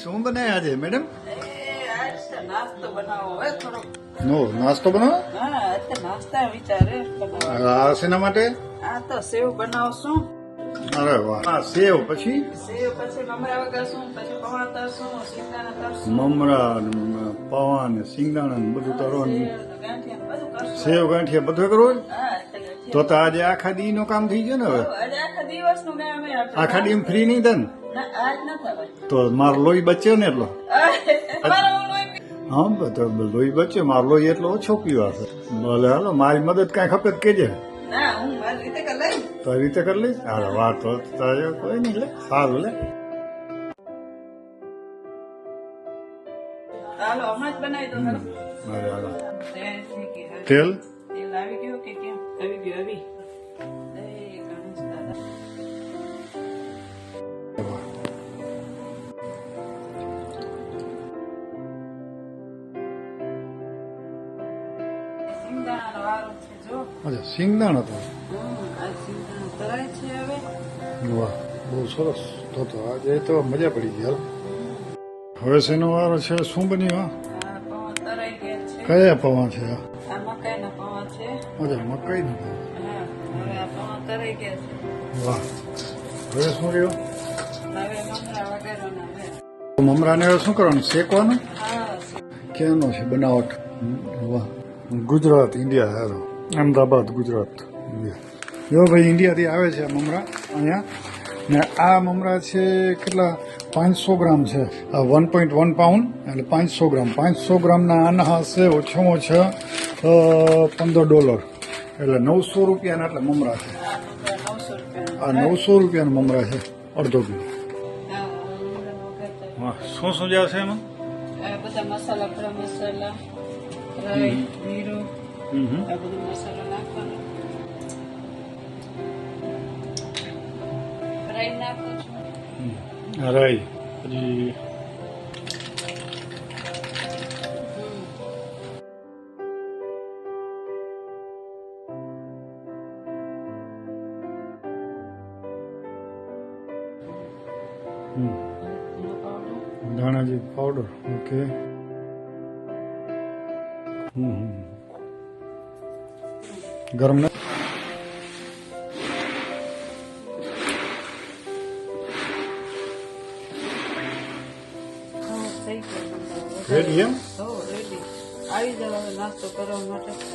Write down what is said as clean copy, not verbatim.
શું બનાવ્યા આજે મેડમ? નાસ્તો બનાવો હવે થોડો. નો નાસ્તો બનાવો? હા, નાસ્તા વિચારે બનાવો. આ શેના માટે? આ તો સેવ બનાવશું. અરે વાહ. આ સેવ પછી સેવ પછી મમરા વગાડશું, પછી પૌવા તળશું, સિંગદાણા તળશું, મમરા ને પૌવા ને સિંગદાણા ને બધું તળવાનું. ગાંઠિયા બધું કરશું. સેવ ગાંઠિયા બધું કરવું? હા, એટલે તો આજે આખા દી નું કામ થઈ ગયું ને હવે? આજે આખા દિવસનું કામ અમે આખા દી ફ્રી નહીં થાય ને? ના, આજ ન થવાય. તો મારો લોહી બચ્યો ને એટલો. અમારો લોહી હા બધો લોહી બચ્યો, મારો લોહી એટલો ઓછો પીવા છે. ભલે હાલો, મારી મદદ કાંઈ ખપે તો કેજે. ના, હું મારી રીતે કરી લઈશ. તો એ રીતે કરી લઈશ. હાલો વાત તો કોઈ નહીં લે. સારું લે. હાલો, હમણાં જ બનાવી દો. હાલો. અરે હાલો. તૈયાર થઈ ગઈ. હવે તેલ તેલ આવી ગયું કે કેમ? આવી ગયું, આવી. જય ગણેશ દાદા. સિંગદાણાનો વારો છે જો. અચ્છા સિંગદાણા તો આ સિંગદાણા તરાય છે હવે. વાહ બહુ સરસ. તો આજે તો મજા પડી ગઈ. હાલ હવે શેનો વારો છે? શું બન્યું? આ પૌવા તરાઈ ગયા છે. કયા પૌવા છે? આ મકાઈના પૌવા છે. અચ્છા મકાઈ નું. હા, હવે આ પૌવા તરાઈ ગયા છે. વાહ. હવે શું રહ્યું? હવે મમરા વગાડવાના હવે. મમરાને હવે શું કરવાનું? શેકવાનું? હા, ક્યાંનો છે બનાવટ? વાહ. ગુજરાત ઇન્ડિયા. હારો અમદાવાદ ગુજરાત ઇન્ડિયા. જો ભાઈ ઇન્ડિયાથી આવે છે આ મમરા અહીંયા. ને આ મમરા છે કેટલા? 500 ગ્રામ છે. આ 1.1 પાઉન્ડ એટલે 500 ગ્રામ. 500 ગ્રામના આના હશે ઓછામાં ઓછા $15 એટલે 900 રૂપિયાના એટલે મમરા છે. આ મમરા 900 રૂપિયા. આ 900 રૂપિયાના મમરા છે અડધો કિલો. હા, મમરા વગાડતા. વાહ. શું શું જશે એમાં? આ બધા મસાલા, ગરમ મસાલા, રાઈ, જીરું, આ બધું મસાલો નાખવાનો. રાઈ નાખો છો. રાઈ પછી ધનિયા પાવડર. ધાણાજી પાવડર. ઓકે. ગરમ ને હા, થઈ ગયું. રેડી એમ? હો, રેડી. આવી જાવ હવે નાસ્તો કરવા માટે.